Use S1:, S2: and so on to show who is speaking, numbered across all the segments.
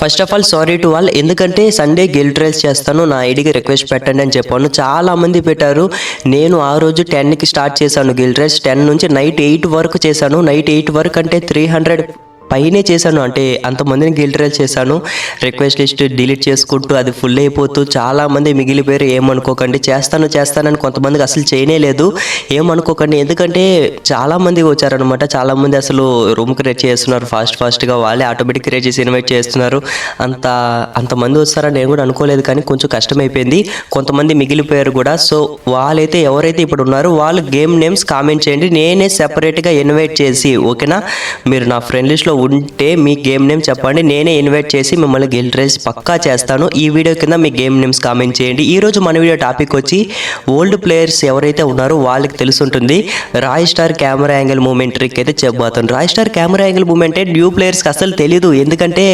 S1: First of all sorry to all, ఎందుకంటే Sunday Gill trials చేస్తాను, నా ఐడికి రిక్వెస్ట్ పెట్టండి అని చెప్పాను. చాలా మంది పెట్టారు. నేను ఆ రోజు 10కి స్టార్ట్ చేశాను గిల్ ట్రైల్స్. 10 నుంచి నైట్ 8 వరకు చేశాను. నైట్ 8 వరకు అంటే 300 పైనే చేశాను. అంటే అంతమందిని గిల్ ట్రైల్ చేశాను. రిక్వెస్ట్ లిస్ట్ డిలీట్ చేసుకుంటూ అది ఫుల్ అయిపోతూ చాలామంది మిగిలిపోయారు. ఏమనుకోకండి, చేస్తానని కొంతమందికి అసలు చేయనే లేదు. ఏమనుకోకండి, ఎందుకంటే చాలామంది వచ్చారనమాట. చాలామంది అసలు రూమ్ క్రియేట్ చేస్తున్నారు ఫాస్ట్గా, వాళ్ళే ఆటోమేటిక్ క్రియేట్ చేసి ఇన్వైట్ చేస్తున్నారు. అంతమంది వస్తారని నేను కూడా అనుకోలేదు, కానీ కొంచెం కష్టమైపోయింది. కొంతమంది మిగిలిపోయారు కూడా. సో వాళ్ళైతే ఎవరైతే ఇప్పుడు ఉన్నారో వాళ్ళు గేమ్ నేమ్స్ కామెంట్ చేయండి, నేనే సెపరేట్గా ఇన్వైట్ చేసి, ఓకేనా? మీరు నా ఫ్రెండ్ లిస్ట్లో ఉంటే మీ గేమ్ నేమ్ చెప్పండి, నేనే ఇన్వైట్ చేసి మిమ్మల్ని గిల్ ట్రైల్స్ పక్కా చేస్తాను. ఈ వీడియో కింద మీ గేమ్ నేమ్స్ కామెంట్ చేయండి. ఈరోజు మన వీడియో టాపిక్ వచ్చి ఓల్డ్ ప్లేయర్స్ ఎవరైతే ఉన్నారో వాళ్ళకి తెలుసుంటుంది రాయ్ star camera angle moment trick అయితే చెప్పబోతాను. రాయ్ star camera angle moment new ప్లేయర్స్కి అసలు తెలీదు. ఎందుకంటే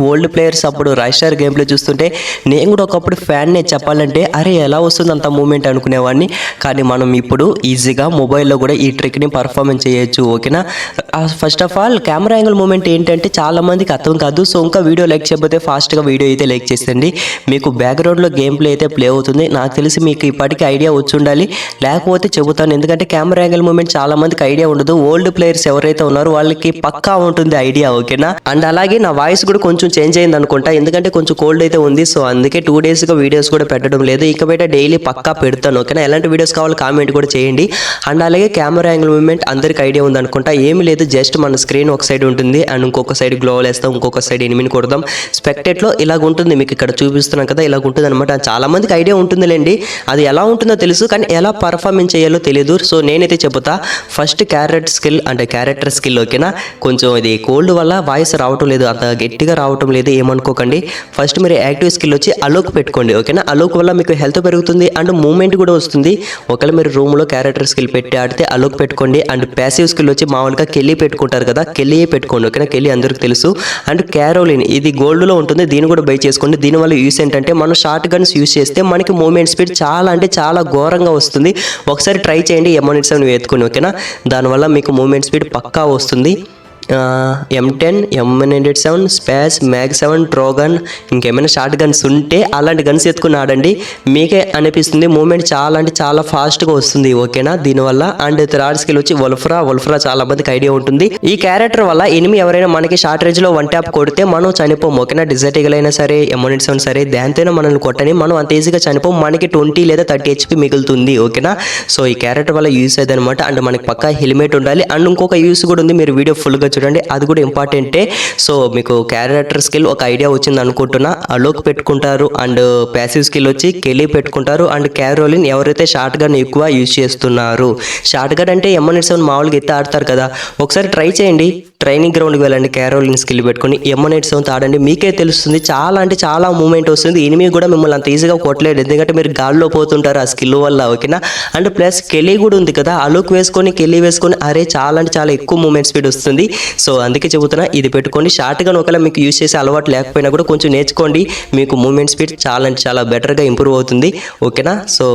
S1: ఓల్డ్ ప్లేయర్స్ అప్పుడు రాయ్ స్టార్ గేమ్ ప్లే చూస్తుంటే నేను కూడా ఒకప్పుడు ఫ్యాన్నే చెప్పాలంటే, అరే ఎలా వస్తుంది అంత మూమెంట్ అనుకునేవాడిని. కానీ మనం ఇప్పుడు ఈజీగా మొబైల్లో కూడా ఈ ట్రిక్ని పర్ఫార్మెన్స్ చేయొచ్చు, ఓకేనా? First of all camera angle moment ఏంటంటే చాలా మందికి అర్థం కాదు. సో ఇంకా వీడియో లైక్ చేయకపోతే ఫాస్ట్గా వీడియో అయితే లైక్ చేసేయండి. మీకు బ్యాక్గ్రౌండ్లో గేమ్ ప్లే అయితే ప్లే అవుతుంది. నాకు తెలిసి మీకు ఇప్పటికీ ఐడియా వచ్చి ఉండాలి, లేకపోతే చెబుతాను. ఎందుకంటే కెమెరా యాంగిల్ మూమెంట్ చాలా మందికి ఐడియా ఉండదు. ఓల్డ్ ప్లేయర్స్ ఎవరైతే ఉన్నారో వాళ్ళకి పక్కా ఉంటుంది ఐడియా, ఓకేనా? అండ్ అలాగే నా వాయిస్ కూడా కొంచెం చేంజ్ అయింది అనుకుంటా, ఎందుకంటే కొంచెం కోల్డ్ అయితే ఉంది. సో అందుకే 2 డేస్గా వీడియోస్ కూడా పెట్టడం లేదు. ఇక బయట డైలీ పక్కా పెడతాను, ఓకేనా? ఎలాంటి వీడియోస్ కావాలో కామెంట్ కూడా చేయండి. అండ్ అలాగే కెమెరా యాంగిల్ మూమెంట్ అందరికి ఐడియా ఉంది అనుకుంటా. ఏమి లేదు, జస్ట్ మన స్క్రీన్ ఒక సైడ్ ఉంటుంది అండ్ ఇంకొక సైడ్ గ్లోవల్ వేస్తాం, ఇంకొక సైడ్ ఎనిమిని కొడదాం. స్పెక్టేట్లో ఇలాగ ఉంటుంది, మీకు ఇక్కడ చూపిస్తున్నాం కదా, ఇలాగ ఉంటుంది అనమాట. చాలా మందికి ఐడియా ఉంటుందిలేండి, అది ఎలా ఉంటుందో తెలుసు, కానీ ఎలా పర్ఫార్మెన్స్ చేయాలో తెలియదు. సో నేనైతే చెబుతా. ఫస్ట్ క్యారెక్టర్ స్కిల్, ఓకేనా? కొంచెం ఇది కోల్డ్ వల్ల వాయిస్ రావటం లేదు, అంత గట్టిగా రావటం లేదు, ఏమనుకోకండి. ఫస్ట్ మీరు యాక్టివ్ స్కిల్ వచ్చి అలోక్ పెట్టుకోండి, ఓకేనా? అలోక్ వల్ల మీకు హెల్త్ పెరుగుతుంది అండ్ మూమెంట్ కూడా వస్తుంది. ఒకవేళ మీరు రూమ్లో క్యారెక్టర్ స్కిల్ పెట్టి ఆడితే అలోక్ పెట్టుకోండి. అండ్ ప్యాసివ్ స్కిల్ వచ్చి మామూలుగా కెల్లీ పెట్టుకుంటారు కదా, కెల్లీయే పెట్టుకోండి, ఓకేనా? కెల్లీ అందరికీ తెలుసు. అండ్ క్యారోలిన్, ఇది గోల్డ్లో ఉంటుంది, దీన్ని కూడా బై చేసుకోండి. దీనివల్ల యూస్ ఏంటంటే మనం షార్ట్ గన్స్ యూస్ చేస్తే మనకి మూమెంట్ స్పీడ్ చాలా అంటే చాలా ఘోరంగా వస్తుంది. ఒకసారి ట్రై చేయండి, M187 వేసుకొని, ఓకేనా? దానివల్ల మీకు మూమెంట్ స్పీడ్ పక్కా వస్తుంది. M10, M187, స్పాస్, మ్యాగ్ 7, ట్రోగన్, ఇంకేమైనా షార్ట్ గన్స్ ఉంటే అలాంటి గన్స్ ఎత్తుకుని ఆడండి. మీకే అనిపిస్తుంది మూమెంట్ చాలా అంటే చాలా ఫాస్ట్గా వస్తుంది, ఓకేనా? దీనివల్ల. అండ్ థర్డ్ స్కిల్ వచ్చి వల్ఫ్రా చాలా మందికి ఐడియా ఉంటుంది. ఈ క్యారెక్టర్ వల్ల ఎనిమి ఎవరైనా మనకి షార్ట్ రేంజ్లో 1 ట్యాప్ కొడితే మనం చనిపోము, ఓకేనా? డిజర్ట్ ఈగల్ అయినా సరే, M187 సరే, దాంతోనే మనల్ని కొట్టని, మనం అంత ఈజీగా చనిపోము. మనకి 20 లేదా 30 HP మిగులుతుంది, ఓకేనా? సో ఈ క్యారెక్టర్ వల్ల యూస్ అయ్యేది అనమాట. అండ్ మనకి పక్కా హెల్మెట్ ఉండాలి. అండ్ ఇంకొక యూస్ కూడా ఉంది, మీరు వీడియో ఫుల్గా చూడండి, అది కూడా ఇంపార్టెంటే. సో మీకు క్యారెక్టర్ స్కిల్ ఒక ఐడియా వచ్చింది అనుకుంటున్నా. అలోక్ పెట్టుకుంటారు అండ్ ప్యాసివ్ స్కిల్ వచ్చి కెల్లీ పెట్టుకుంటారు. అండ్ క్యారోలిన్ ఎవరైతే షార్ట్ గన్ ఎక్కువ యూజ్ చేస్తున్నారు. షార్ట్ గన్ అంటే M187 మామూలుగా ఎత్తి ఆడతారు కదా, ఒకసారి ట్రై చేయండి. ట్రైనింగ్ గ్రౌండ్కి వెళ్ళండి, క్యారోలిన్ స్కిల్ పెట్టుకొని M187 ఆడండి, మీకే తెలుస్తుంది. చాలా అంటే చాలా మూమెంట్ వస్తుంది. ఎనిమి కూడా మిమ్మల్ని అంత ఈజీగా కొట్టలేదు, ఎందుకంటే మీరు గాల్లో పోతుంటారు ఆ స్కిల్ వల్ల, ఓకేనా? అండ్ ప్లస్ కెల్లీ కూడా ఉంది కదా, అలోక్ వేసుకొని కెల్లీ వేసుకొని అరే చాలా అంటే చాలా ఎక్కువ మూమెంట్ స్పీడ్ వస్తుంది. సో అందుకే చెబుతున్నా, ఇది పెట్టుకోండి. షార్ట్ గన్ ఒకవేళ మీకు యూస్ చేసే అలవాటు లేకపోయినా కూడా కొంచెం నేర్చుకోండి, మీకు మూమెంట్ స్పీడ్ చాలా అంటే చాలా బెటర్గా ఇంప్రూవ్ అవుతుంది, ఓకేనా? సో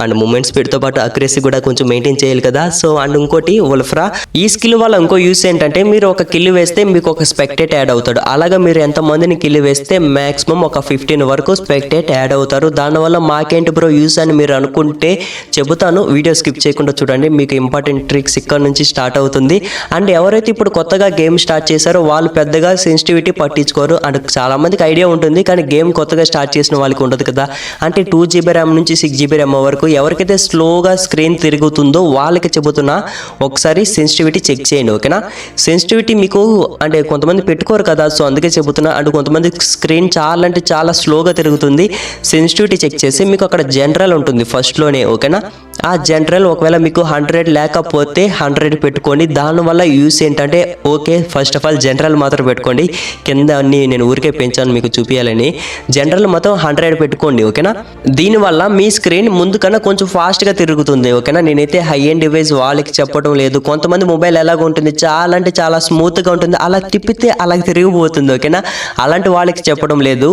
S1: అండ్ మూమెంట్ స్పీడ్తో పాటు అక్యురసీ కూడా కొంచెం మెయింటైన్ చేయాలి కదా. సో అండ్ ఇంకోటి వల్ఫ్రా, ఈ స్కిల్ వల్ల ఇంకో యూస్ ఏంటంటే మీరు ఒక కిల్ వేస్తే మీకు ఒక స్పెక్టేట్ యాడ్ అవుతాడు. అలాగా మీరు ఎంతమందిని కిల్ వేస్తే మాక్సిమం ఒక 15 వరకు స్పెక్టేట్ యాడ్ అవుతారు. దానివల్ల మాకేంటి బ్రో యూస్ అని మీరు అనుకుంటే చెబుతాను, వీడియో స్కిప్ చేయకుండా చూడండి, మీకు ఇంపార్టెంట్ ట్రిక్స్ ఇక్కడ నుంచి స్టార్ట్ అవుతుంది. అండ్ ఎవరైతే ఇప్పుడు కొత్తగా గేమ్ స్టార్ట్ చేశారో వాళ్ళు పెద్దగా సెన్సిటివిటీ పట్టించుకోరు. అండ్ చాలా మందికి ఐడియా ఉంటుంది, కానీ గేమ్ కొత్తగా స్టార్ట్ చేసిన వాళ్ళకి ఉండదు కదా. అంటే 2 GB ర్యామ్ నుంచి 6 GB ర్యామ్ వరకు ఎవరికైతే స్లోగా స్క్రీన్ తిరుగుతుందో వాళ్ళకి చెబుతున్నా, ఒకసారి సెన్సిటివిటీ చెక్ చేయండి, ఓకేనా? సెన్సిటివిటీ మీకు అంటే కొంతమంది పెట్టుకోరు కదా, సో అందుకే చెబుతున్నా. అండ్ కొంతమంది స్క్రీన్ చాలా అంటే చాలా స్లోగా తిరుగుతుంది. సెన్సిటివిటీ చెక్ చేసి మీకు అక్కడ జనరల్ ఉంటుంది ఫస్ట్లోనే, ఓకేనా? ఆ జనరల్ ఒకవేళ మీకు 100 లేకపోతే 100 పెట్టుకోండి. దానివల్ల యూస్ ఏంటంటే, okay first of all general మాత్రం పెట్టుకోండి, కింద అన్ని నేను ఊరికే పెంచాను మీకు చూపించాలని. జనరల్ మొత్తం 100 పెట్టుకోండి, ఓకేనా? దీనివల్ల మీ స్క్రీన్ ముందు కన్నా కొంచెం ఫాస్ట్గా తిరుగుతుంది, ఓకేనా? నేనైతే హై ఎండ్ డివైస్ వాళ్ళకి చెప్పడం లేదు. కొంతమంది మొబైల్ ఎలాగ ఉంటుంది, చాలా అంటే చాలా స్మూత్గా ఉంటుంది, అలా తిప్పితే అలా తిరిగిపోతుంది. ఓకేనా, అలాంటి వాళ్ళకి చెప్పడం లేదు.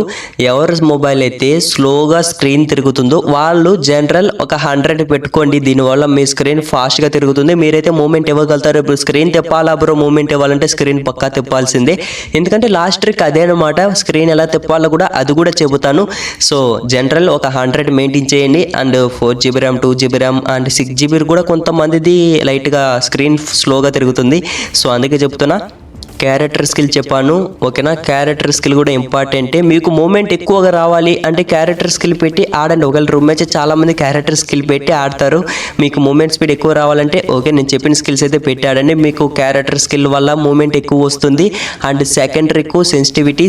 S1: ఎవరి మొబైల్ అయితే స్లోగా స్క్రీన్ తిరుగుతుందో వాళ్ళు జనరల్ ఒక 100 పెట్టుకోండి. దీనివల్ల మీ స్క్రీన్ ఫాస్ట్గా తిరుగుతుంది. మీరైతే మూమెంట్ ఇవ్వగలుగుతారు. ఇప్పుడు స్క్రీన్ తిప్పాలా బ్రో, మూమెంట్ ఇవ్వాలంటే స్క్రీన్ పక్కా తిప్పాల్సిందే. ఎందుకంటే లాస్ట్ ట్రిక్ అదే అనమాట, స్క్రీన్ ఎలా తిప్పాలో కూడా అది కూడా చెబుతాను. సో జనరల్ ఒక 100 మెయింటైన్ చేయండి. And 4GB RAM, 2GB RAM and 6GB కూడా కొంతమందిది లైట్గా స్క్రీన్ స్లోగా తిరుగుతుంది. సో అందుకే చెప్తున్నా. క్యారెక్టర్ స్కిల్ చెప్పాను. ఓకేనా, క్యారెక్టర్ స్కిల్ కూడా ఇంపార్టెంటే. మీకు మూమెంట్ ఎక్కువగా రావాలి అంటే క్యారెక్టర్ స్కిల్ పెట్టి ఆడండి. ఒకవేళ రూమ్ మ్యాచ్ చాలామంది క్యారెక్టర్ స్కిల్ పెట్టి ఆడతారు. మీకు మూమెంట్ స్పీడ్ ఎక్కువ రావాలంటే ఓకే, నేను చెప్పిన స్కిల్స్ అయితే పెట్టి ఆడండి. మీకు క్యారెక్టర్ స్కిల్ వల్ల మూమెంట్ ఎక్కువ వస్తుంది. అండ్ సెకండ్ ట్రిక్ సెన్సిటివిటీ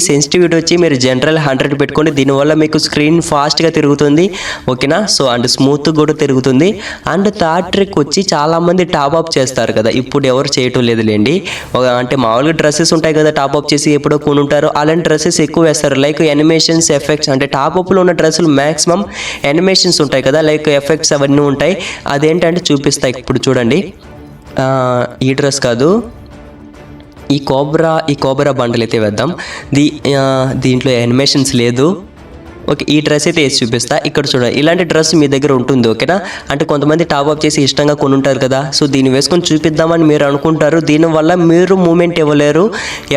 S1: వచ్చి మీరు జనరల్ 100 పెట్టుకోండి. దీనివల్ల మీకు స్క్రీన్ ఫాస్ట్గా తిరుగుతుంది. ఓకేనా, సో అండ్ స్మూత్ కూడా తిరుగుతుంది. అండ్ థర్డ్ ట్రిక్ వచ్చి చాలామంది టాప్అప్ చేస్తారు కదా, ఇప్పుడు ఎవరు చేయటం లేదులేండి. అంటే మామూలుగా డ్రెస్సెస్ ఉంటాయి కదా, టాప్అప్ చేసి ఎప్పుడో కొనుంటారు, అలాంటి డ్రెస్సెస్ ఎక్కువ వేస్తారు. లైక్ యానిమేషన్స్, ఎఫెక్ట్స్, అంటే టాప్అప్లో ఉన్న డ్రెస్సులు మ్యాక్సిమం యానిమేషన్స్ ఉంటాయి కదా, లైక్ ఎఫెక్ట్స్ అవన్నీ ఉంటాయి. అదేంటంటే చూపిస్తాయి ఇప్పుడు చూడండి. ఈ డ్రెస్ కాదు, ఈ కోబ్రా బండల్ అయితే వేద్దాం. దీంట్లో యానిమేషన్స్ లేదు. ఓకే, ఈ డ్రెస్ అయితే వేసి చూపిస్తా. ఇక్కడ చూడండి, ఇలాంటి డ్రెస్ మీ దగ్గర ఉంటుంది. ఓకేనా, అంటే కొంతమంది టాప్అప్ చేసి ఇష్టంగా కొనుంటారు కదా, సో దీన్ని వేసుకొని చూపిద్దామని మీరు అనుకుంటారు. దీనివల్ల మీరు మూమెంట్ ఇవ్వలేరు.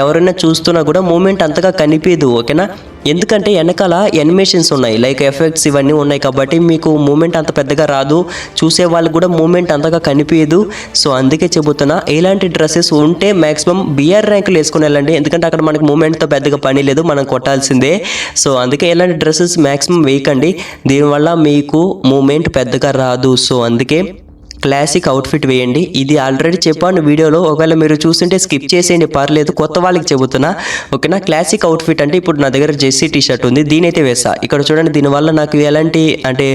S1: ఎవరైనా చూస్తున్నా కూడా మూమెంట్ అంతగా కనిపించదు. ఓకేనా, ఎందుకంటే వెనకాల యానిమేషన్స్ ఉన్నాయి, లైక్ ఎఫెక్ట్స్ ఇవన్నీ ఉన్నాయి కాబట్టి మీకు మూమెంట్ అంత పెద్దగా రాదు. చూసే వాళ్ళకి కూడా మూమెంట్ అంతగా కనిపించదు. సో అందుకే చెబుతున్నా, ఇలాంటి డ్రెస్సెస్ ఉంటే మ్యాక్సిమం బిఆర్ ర్యాంకులు వేసుకుని వెళ్ళండి. ఎందుకంటే అక్కడ మనకి మూమెంట్తో పెద్దగా పని లేదు, మనం కొట్టాల్సిందే. సో అందుకే ఇలాంటి డ్రెస్సెస్ మ్యాక్సిమం వేయకండి, దీనివల్ల మీకు మూమెంట్ పెద్దగా రాదు. సో అందుకే క్లాసిక్ అవుట్ఫిట్ వేయండి. ఇది ఆల్రెడీ చెప్పాను వీడియోలో, ఒకవేళ మీరు చూస్తుంటే స్కిప్ చేసేయండి, పర్లేదు. కొత్త వాళ్ళకి చెబుతున్నా. ఓకేనా, క్లాసిక్ అవుట్ఫిట్ అంటే ఇప్పుడు నా దగ్గర జెర్సీ టీ షర్ట్ ఉంది, దీని అయితే వేసా. ఇక్కడ చూడండి, దీనివల్ల నాకు ఎలాంటి అంటే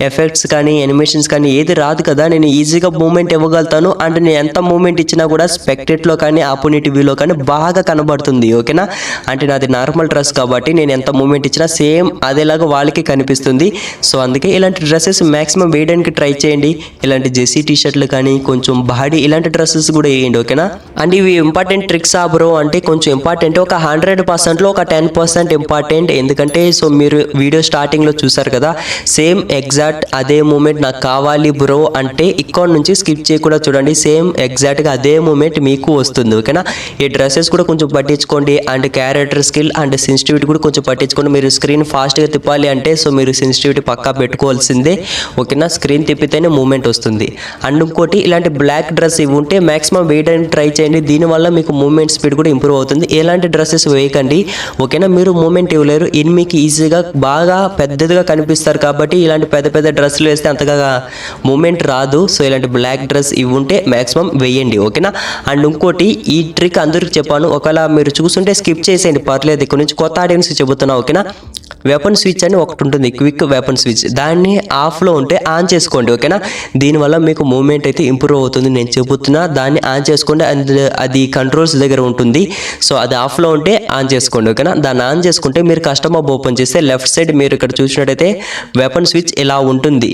S1: ఎఫెక్ట్స్ కానీ యానిమేషన్స్ కానీ ఏది రాదు కదా, నేను ఈజీగా మూమెంట్ ఇవ్వగలుగుతాను. అండ్ నేను ఎంత మూమెంట్ ఇచ్చినా కూడా స్పెక్టెట్లో కానీ ఆపోజిట్ వ్యూలో కానీ బాగా కనబడుతుంది. ఓకేనా, అంటే నాది నార్మల్ డ్రెస్ కాబట్టి నేను ఎంత మూమెంట్ ఇచ్చినా సేమ్ అదేలాగా వాళ్ళకి కనిపిస్తుంది. సో అందుకే ఇలాంటి డ్రెస్సెస్ మ్యాక్సిమం వేయడానికి ట్రై చేయండి. ఇలాంటి జెర్సీ టీ షర్ట్లు కానీ కొంచెం బాడీ ఇలాంటి డ్రెస్సెస్ కూడా వేయండి. ఓకేనా, అండ్ ఇవి ఇంపార్టెంట్ ట్రిక్స్ బ్రో అంటే కొంచెం ఇంపార్టెంట్, ఒక 100%లో ఒక 10% ఇంపార్టెంట్. ఎందుకంటే సో మీరు వీడియో స్టార్టింగ్లో చూసారు కదా, సేమ్ ఎగ్జాక్ట్ అదే మూమెంట్ నాకు కావాలి బ్రో అంటే ఇక్కడ నుంచి స్కిప్ చేయకుండా చూడండి, సేమ్ ఎగ్జాక్ట్గా అదే మూమెంట్ మీకు వస్తుంది. ఓకేనా, ఈ డ్రెస్సెస్ కూడా కొంచెం పట్టించుకోండి. And character skill and sensitivity కూడా కొంచెం పట్టించుకోండి. మీరు స్క్రీన్ ఫాస్ట్గా తిప్పాలి అంటే సో మీరు సెన్సిటివిటీ పక్కా పెట్టుకోవాల్సిందే. ఓకేనా, స్క్రీన్ తిప్పితేనే మూమెంట్ వస్తుంది. అండ్ ఇంకోటి, ఇలాంటి బ్లాక్ డ్రెస్ ఇవి ఉంటే మ్యాక్సిమం వేయడానికి ట్రై చేయండి. దీనివల్ల మీకు మూమెంట్ స్పీడ్ కూడా ఇంప్రూవ్ అవుతుంది. ఎలాంటి డ్రెస్సెస్ వేయకండి. ఓకేనా, మీరు మూమెంట్ ఇవ్వలేరు, మీకు ఈజీగా బాగా పెద్దదిగా కనిపిస్తారు కాబట్టి ఇలాంటి పెద్ద పెద్ద డ్రెస్సులు వేస్తే అంతగా మూమెంట్ రాదు. సో ఇలాంటి బ్లాక్ డ్రెస్ ఇవి ఉంటే మ్యాక్సిమం వేయండి. ఓకేనా, అండ్ ఇంకోటి, ఈ ట్రిక్ అందరికి చెప్పాను, ఒకవేళ మీరు చూస్తుంటే స్కిప్ చేసేయండి, పర్లేదు. ఇక్కడ నుంచి కొత్త ఆడియన్స్ చెబుతున్నా. ఓకేనా, వెపన్ స్విచ్ అని ఒకటి ఉంటుంది, క్విక్ వెపన్ స్విచ్, దాన్ని ఆఫ్లో ఉంటే ఆన్ చేసుకోండి. ఓకేనా, దీనివల్ల మీకు మూమెంట్ అయితే ఇంప్రూవ్ అవుతుంది. నేను చెబుతున్నా, దాన్ని ఆన్ చేసుకోండి. అది కంట్రోల్స్ దగ్గర ఉంటుంది. సో అది ఆఫ్లో ఉంటే ఆన్ చేసుకోండి. ఓకేనా, దాన్ని ఆన్ చేసుకుంటే మీరు కస్టమ్ హబ్ ఓపెన్ చేస్తే లెఫ్ట్ సైడ్ మీరు ఇక్కడ చూసినట్టయితే వెపన్ స్విచ్ ఇలా ఉంటుంది.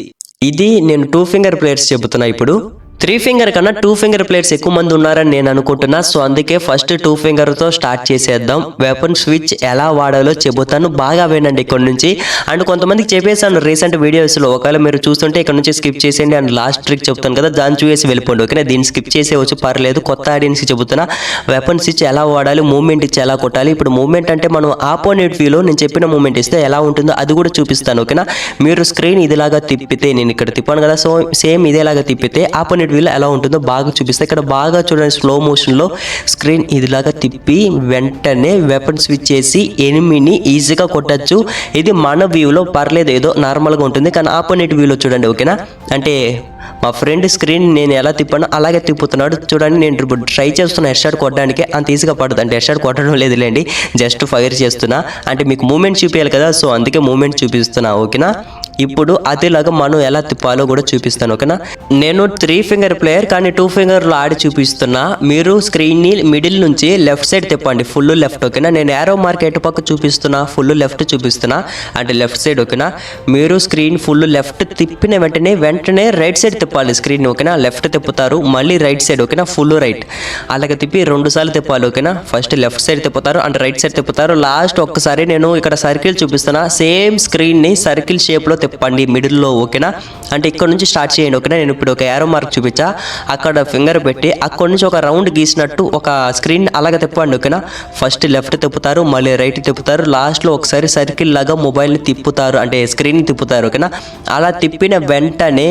S1: ఇది నేను 2 ఫింగర్ ప్లేయర్స్ చెబుతున్నా. ఇప్పుడు 3 ఫింగర్ కన్నా 2 ఫింగర్ ప్లేయర్స్ ఎక్కువ మంది ఉన్నారని నేను అనుకుంటున్నా. సో అందుకే ఫస్ట్ 2 ఫింగర్తో స్టార్ట్ చేసేద్దాం. వెపన్ స్విచ్ ఎలా వాడాలో చెబుతాను, బాగా వినండి ఇక్కడ నుంచి. అండ్ కొంతమందికి చెప్పేసాను రీసెంట్ వీడియోస్లో, ఒకవేళ మీరు చూస్తుంటే ఇక్కడ నుంచి స్కిప్ చేసేయండి. అండ్ లాస్ట్ ట్రిక్ చెప్తాను కదా, దాన్ని చూసి వెళ్ళిపోండి. ఓకేనా, దీన్ని స్కిప్ చేసేవచ్చు, పర్లేదు. కొత్త ఆడియన్స్కి చెబుతున్నా, వెపన్ స్విచ్ ఎలా వాడాలి, మూమెంట్ ఇచ్చి ఎలా కొట్టాలి. ఇప్పుడు మూమెంట్ అంటే మనం ఆపోజిట్ వ్యూలో నేను చెప్పిన మూమెంట్ ఇస్తే ఎలా ఉంటుందో అది కూడా చూపిస్తాను. ఓకేనా, మీరు స్క్రీన్ ఇదిలాగా తిప్పితే, నేను ఇక్కడ తిప్పాను కదా, సో సేమ్ ఇదేలాగా తిప్పితే ఆపోజిట్ వీళ్ళు ఎలా ఉంటుందో బాగా చూపిస్తాయి. ఇక్కడ బాగా చూడండి, స్లో మోషన్లో స్క్రీన్ ఇదిలాగా తిప్పి వెంటనే వెపన్ స్విచ్ చేసి ఎనిమిని ఈజీగా కొట్టచ్చు. ఇది మన వ్యూలో పర్లేదు, ఏదో నార్మల్గా ఉంటుంది, కానీ ఆపోజిట్ వ్యూలో చూడండి. ఓకేనా, అంటే మా ఫ్రెండ్ స్క్రీన్ నేను ఎలా తిప్పానో అలాగే తిప్పుతున్నాడు చూడండి. నేను ఇప్పుడు ట్రై చేస్తున్నా హెడ్ షాట్ కొట్టడానికి, అంత ఈజీగా పడుతుంది. అంటే హెడ్ షాట్ కొట్టడం లేదులేండి, జస్ట్ ఫైర్ చేస్తున్నా. అంటే మీకు మూమెంట్ చూపించాలి కదా, సో అందుకే మూమెంట్ చూపిస్తున్నా. ఓకేనా, ఇప్పుడు అదేలాగా మనం ఎలా తిప్పాలో కూడా చూపిస్తాను, ఓకేనా. నేను 3 ఫింగర్ ప్లేయర్ కానీ 2 ఫింగర్లో ఆడి చూపిస్తున్నా. మీరు స్క్రీన్ని మిడిల్ నుంచి లెఫ్ట్ సైడ్ తిప్పండి, ఫుల్ లెఫ్ట్, ఓకేనా. నేను యారో మార్క్ ఎటు పక్క చూపిస్తున్నా, ఫుల్ లెఫ్ట్ చూపిస్తున్నా, అంటే లెఫ్ట్ సైడ్, ఓకేనా. మీరు స్క్రీన్ ఫుల్ లెఫ్ట్ తిప్పిన వెంటనే రైట్ సైడ్ తిప్పాలి స్క్రీన్, ఓకేనా. లెఫ్ట్ తిప్పుతారు, మళ్ళీ రైట్ సైడ్, ఓకేనా, ఫుల్ రైట్. అలాగే తిప్పి 2 సార్లు తిప్పాలి, ఓకేనా. ఫస్ట్ లెఫ్ట్ సైడ్ తిప్పుతారు అంటే రైట్ సైడ్ తిప్పుతారు. లాస్ట్ ఒక్కసారి నేను ఇక్కడ సర్కిల్ చూపిస్తున్నా, సేమ్ స్క్రీన్ని సర్కిల్ షేప్లో తిప్పండి మిడిల్లో, ఓకేనా. అంటే ఇక్కడ నుంచి స్టార్ట్ చేయండి, ఓకేనా. నేను ఇప్పుడు ఒక యారో మార్క్ చూపించా, అక్కడ ఫింగర్ పెట్టి అక్కడ నుంచి ఒక రౌండ్ గీసినట్టు ఒక స్క్రీన్ అలాగే తిప్పండి, ఓకేనా. ఫస్ట్ లెఫ్ట్ తిప్పుతారు, మళ్ళీ రైట్ తిప్పుతారు, లాస్ట్లో ఒకసారి సర్కిల్ లాగా మొబైల్ని తిప్పుతారు, అంటే స్క్రీన్ తిప్పుతారు, ఓకేనా. అలా తిప్పిన వెంటనే,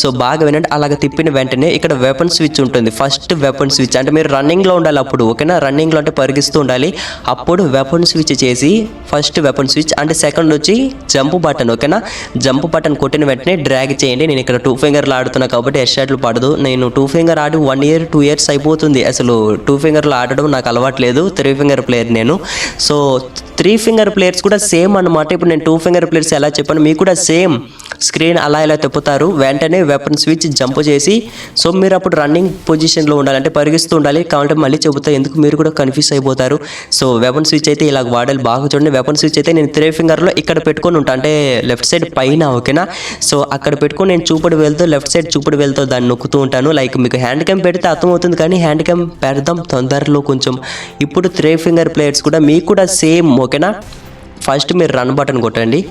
S1: సో బాగా వినండి, అలాగ తిప్పిన వెంటనే ఇక్కడ వెపన్ స్విచ్ ఉంటుంది. ఫస్ట్ వెపన్ స్విచ్ అంటే మీరు రన్నింగ్లో ఉండాలి అప్పుడు, ఓకేనా. రన్నింగ్లో అంటే పరిగిస్తూ ఉండాలి. అప్పుడు వెపన్ స్విచ్ చేసి ఫస్ట్ వెపన్ స్విచ్ అంటే సెకండ్ వచ్చి జంప్ బటన్, ఓకేనా. జంప్ బటన్ కొట్టిన వెంటనే డ్రాగ్ చేయండి. నేను ఇక్కడ 2 ఫింగర్లు ఆడుతున్నా కాబట్టి హెడ్షాట్లు పడదు. నేను 2 ఫింగర్ ఆడి 1 ఇయర్ 2 ఇయర్స్ అయిపోతుంది. అసలు 2 ఫింగర్లు ఆడడం నాకు అలవాట్లేదు. 3 ఫింగర్ ప్లేయర్ నేను. సో 3 ఫింగర్ ప్లేయర్స్ కూడా సేమ్ అనమాట. ఇప్పుడు నేను 2 ఫింగర్ ప్లేయర్స్ ఎలా చెప్పాను, మీకు కూడా సేమ్ స్క్రీన్ అలా ఇలా తిప్పుతారు, వెంటనే వెపన్ స్విచ్ జంప్ చేసి, సో మీరు అప్పుడు రన్నింగ్ పొజిషన్లో ఉండాలంటే పరిగిస్తూ ఉండాలి. కాబట్టి మళ్ళీ చెబుతా, ఎందుకు మీరు కూడా కన్ఫ్యూజ్ అయిపోతారు. సో వెపన్ స్విచ్ అయితే ఇలా వాడాలి, బాగా చూడండి. వెపన్ స్విచ్ అయితే నేను 3 ఫింగర్లో ఇక్కడ పెట్టుకొని ఉంటాను, అంటే లెఫ్ట్ సైడ్ పైన, ఓకేనా. సో అక్కడ పెట్టుకొని నేను చూపుడు వెళ్తూ లెఫ్ట్ సైడ్ చూపుడు వెళ్తూ దాన్ని నొక్కుతూ ఉంటాను. లైక్ మీకు హ్యాండ్ క్యామ్ పెడితే అర్థమవుతుంది, కానీ హ్యాండ్ క్యామ్ పెడదాం తొందరలో కొంచెం. ఇప్పుడు 3 ఫింగర్ ప్లేయర్స్ కూడా మీకు కూడా సేమ్, ఓకేనా. ఫస్ట్ మీరు రన్ బటన్ కొట్టండి,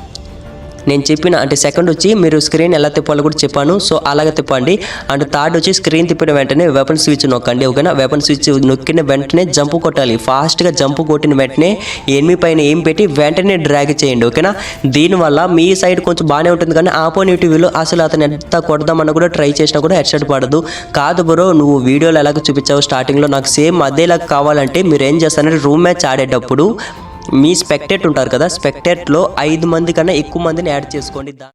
S1: నేను చెప్పిన అంటే సెకండ్ వచ్చి మీరు స్క్రీన్ ఎలా తిప్పాలో కూడా చెప్పాను, సో అలాగే తిప్పండి. అండ్ థర్డ్ వచ్చి స్క్రీన్ తిప్పిన వెంటనే వెపన్ స్విచ్ నొక్కండి, ఓకేనా. వెపన్ స్విచ్ నొక్కిన వెంటనే జంప్ కొట్టాలి. ఫాస్ట్గా జంప్ కొట్టిన వెంటనే ఎనిమి పైన ఏం పెట్టి వెంటనే డ్రాగ్ చేయండి, ఓకేనా. దీనివల్ల మీ సైడ్ కొంచెం బాగానే ఉంటుంది, కానీ ఆపోజిటివ్లో అసలు అతను ఎంత కొడదామన్నా కూడా ట్రై చేసినా కూడా హెడ్షాట్ పడదు. కాదు బ్రో, నువ్వు వీడియోలో ఎలాగ చూపించావు స్టార్టింగ్లో, నాకు సేమ్ అదేలాగా కావాలంటే మీరు ఏం చేస్తారంటే రూమ్ మ్యాచ్ ఆడేటప్పుడు మీ స్పెక్టేట్ ఉంటారు కదా, స్పెక్టేట్లో 5 మంది కన్నా ఎక్కువ మందిని యాడ్ చేసుకోండి.